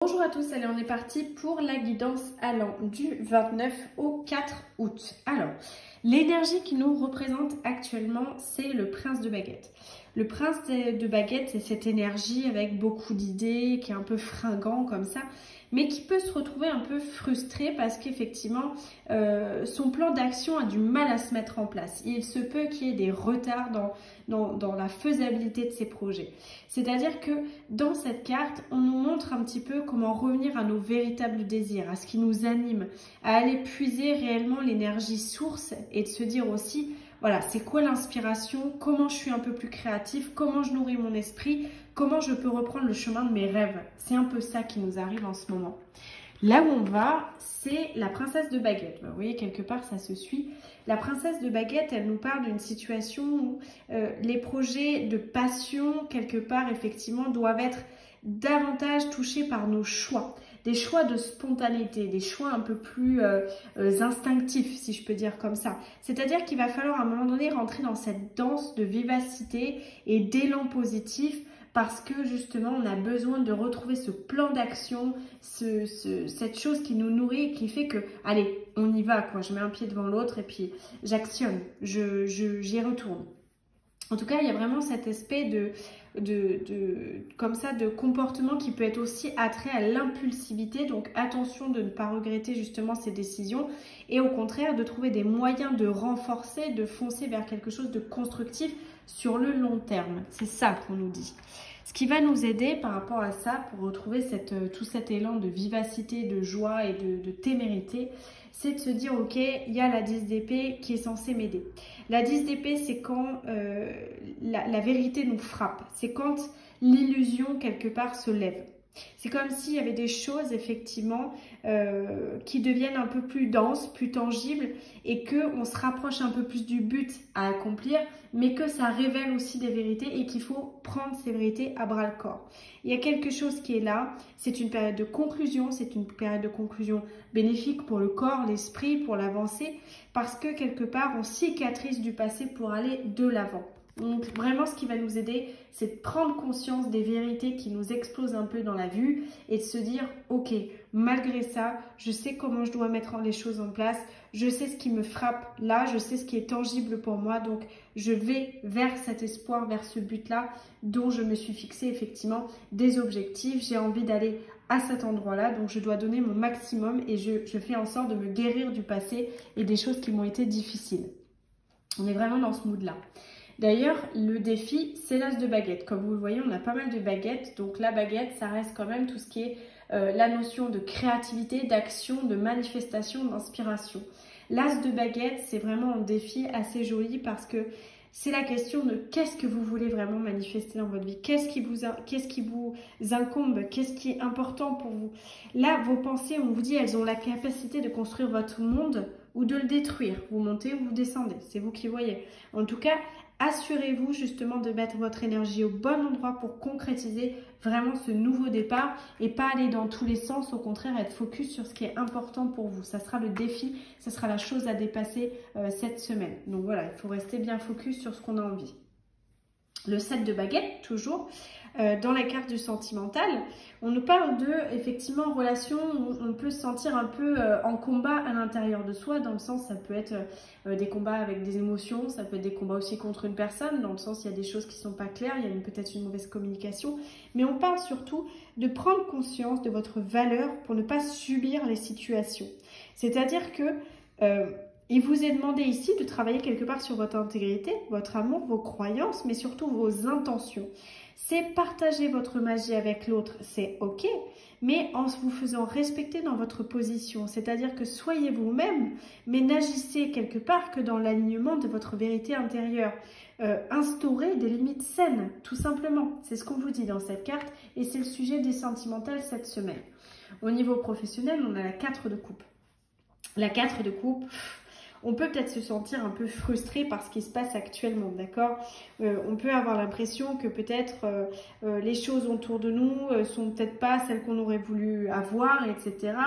Bonjour à tous, allez on est parti pour la guidance allant du 29 au 4 août. Alors, l'énergie qui nous représente actuellement, c'est le prince de baguette. Le prince de baguette, c'est cette énergie avec beaucoup d'idées, qui est un peu fringant comme ça, mais qui peut se retrouver un peu frustré parce qu'effectivement, son plan d'action a du mal à se mettre en place. Il se peut qu'il y ait des retards dans la faisabilité de ses projets. C'est-à-dire que dans cette carte, on nous montre un petit peu comment revenir à nos véritables désirs, à ce qui nous anime, à aller puiser réellement l'énergie source et de se dire aussi, voilà, c'est quoi l'inspiration, comment je suis un peu plus créatif, comment je nourris mon esprit, comment je peux reprendre le chemin de mes rêves. C'est un peu ça qui nous arrive en ce moment. Là où on va, c'est la princesse de baguette. Vous voyez, quelque part, ça se suit. La princesse de baguette, elle nous parle d'une situation où les projets de passion, quelque part, effectivement, doivent être davantage touchés par nos choix. Des choix de spontanéité, des choix un peu plus instinctifs, si je peux dire comme ça. C'est-à-dire qu'il va falloir à un moment donné rentrer dans cette danse de vivacité et d'élan positif parce que justement on a besoin de retrouver ce plan d'action, cette chose qui nous nourrit, qui fait que, allez, on y va, quoi. Je mets un pied devant l'autre et puis j'actionne, j'y retourne. En tout cas, il y a vraiment cet aspect comme ça, de comportement qui peut être aussi attrait à l'impulsivité. Donc, attention de ne pas regretter justement ces décisions et au contraire de trouver des moyens de renforcer, de foncer vers quelque chose de constructif sur le long terme. C'est ça qu'on nous dit. Ce qui va nous aider par rapport à ça, pour retrouver tout cet élan de vivacité, de joie et de témérité, c'est de se dire, ok, il y a la 10 d'épée qui est censée m'aider. La 10 d'épée, c'est quand la vérité nous frappe. C'est quand l'illusion, quelque part, se lève. C'est comme s'il y avait des choses, effectivement, qui deviennent un peu plus denses, plus tangibles, et qu'on se rapproche un peu plus du but à accomplir, mais que ça révèle aussi des vérités et qu'il faut prendre ces vérités à bras-le-corps. Il y a quelque chose qui est là, c'est une période de conclusion, c'est une période de conclusion bénéfique pour le corps, l'esprit, pour l'avancée, parce que quelque part, on cicatrise du passé pour aller de l'avant. Donc vraiment, ce qui va nous aider, c'est de prendre conscience des vérités qui nous explosent un peu dans la vue et de se dire, ok, malgré ça, je sais comment je dois mettre les choses en place, je sais ce qui me frappe là, je sais ce qui est tangible pour moi, donc je vais vers cet espoir, vers ce but-là dont je me suis fixé effectivement des objectifs, j'ai envie d'aller à cet endroit-là, donc je dois donner mon maximum et je fais en sorte de me guérir du passé et des choses qui m'ont été difficiles. On est vraiment dans ce mood-là. D'ailleurs, le défi, c'est l'as de baguette. Comme vous le voyez, on a pas mal de baguettes. Donc la baguette, ça reste quand même tout ce qui est la notion de créativité, d'action, de manifestation, d'inspiration. L'as de baguette, c'est vraiment un défi assez joli parce que c'est la question de qu'est-ce que vous voulez vraiment manifester dans votre vie, qu'est-ce qui vous incombe, qu'est-ce qui est important pour vous. Là, vos pensées, on vous dit, elles ont la capacité de construire votre monde ou de le détruire. Vous montez ou vous descendez, c'est vous qui voyez. En tout cas, assurez-vous justement de mettre votre énergie au bon endroit pour concrétiser vraiment ce nouveau départ et pas aller dans tous les sens, au contraire être focus sur ce qui est important pour vous. Ça sera le défi, ça sera la chose à dépasser cette semaine. Donc voilà, il faut rester bien focus sur ce qu'on a envie. Le 7 de baguette, toujours, dans la carte du sentimental, on nous parle de, effectivement, relation où on peut se sentir un peu en combat à l'intérieur de soi, dans le sens, ça peut être des combats avec des émotions, ça peut être des combats aussi contre une personne, dans le sens, il y a des choses qui ne sont pas claires, il y a peut-être une mauvaise communication, mais on parle surtout de prendre conscience de votre valeur pour ne pas subir les situations. C'est-à-dire que il vous est demandé ici de travailler quelque part sur votre intégrité, votre amour, vos croyances, mais surtout vos intentions. C'est partager votre magie avec l'autre, c'est ok, mais en vous faisant respecter dans votre position. C'est-à-dire que soyez vous-même, mais n'agissez quelque part que dans l'alignement de votre vérité intérieure. Instaurez des limites saines, tout simplement. C'est ce qu'on vous dit dans cette carte et c'est le sujet des sentimentales cette semaine. Au niveau professionnel, on a la 4 de coupe. La 4 de coupe... On peut peut-être se sentir un peu frustré par ce qui se passe actuellement, d'accord? On peut avoir l'impression que peut-être les choses autour de nous sont peut-être pas celles qu'on aurait voulu avoir, etc.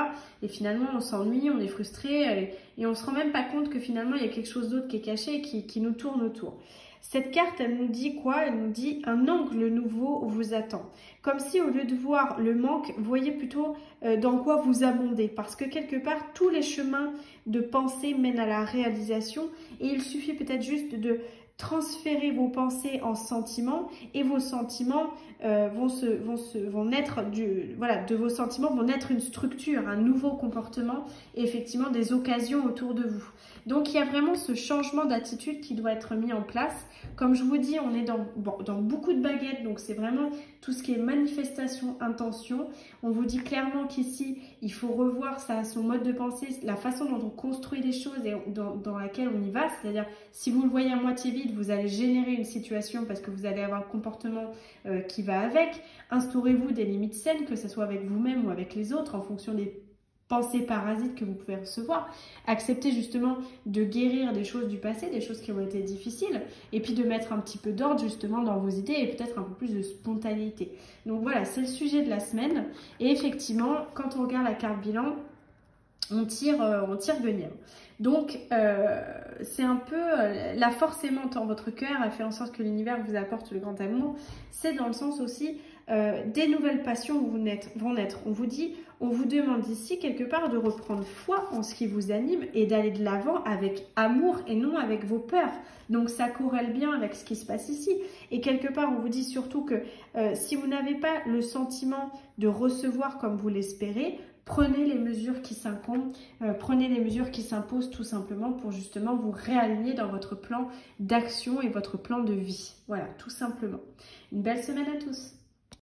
Et finalement, on s'ennuie, on est frustré et on se rend même pas compte que finalement, il y a quelque chose d'autre qui est caché et qui nous tourne autour. Cette carte, elle nous dit quoi? Elle nous dit un angle nouveau vous attend. Comme si au lieu de voir le manque, vous voyez plutôt dans quoi vous abondez. Parce que quelque part, tous les chemins de pensée mènent à la réalisation et il suffit peut-être juste de transférer vos pensées en sentiments et vos sentiments vont naître de vos sentiments vont naître une structure, un nouveau comportement et effectivement des occasions autour de vous. Donc il y a vraiment ce changement d'attitude qui doit être mis en place. Comme je vous dis, on est dans beaucoup de baguettes, donc c'est vraiment tout ce qui est manifestation, intention. On vous dit clairement qu'ici, il faut revoir son mode de pensée, la façon dont on construit les choses et dans laquelle on y va. C'est-à-dire, si vous le voyez à moitié vide, vous allez générer une situation parce que vous allez avoir un comportement qui va avec. Instaurez-vous des limites saines, que ce soit avec vous-même ou avec les autres, en fonction des pensées parasites que vous pouvez recevoir. Acceptez justement de guérir des choses du passé, des choses qui ont été difficiles, et puis de mettre un petit peu d'ordre justement dans vos idées et peut-être un peu plus de spontanéité. Donc voilà, c'est le sujet de la semaine. Et effectivement, quand on regarde la carte bilan, on tire gagnant. Donc, c'est un peu la force aimante en votre cœur a fait en sorte que l'univers vous apporte le grand amour. C'est dans le sens aussi des nouvelles passions vont naître. On vous demande ici quelque part de reprendre foi en ce qui vous anime et d'aller de l'avant avec amour et non avec vos peurs. Donc, ça corrèle bien avec ce qui se passe ici. Et quelque part, on vous dit surtout que si vous n'avez pas le sentiment de recevoir comme vous l'espérez, prenez les mesures qui s'incombent, prenez les mesures qui s'imposent tout simplement pour justement vous réaligner dans votre plan d'action et votre plan de vie. Voilà, tout simplement. Une belle semaine à tous.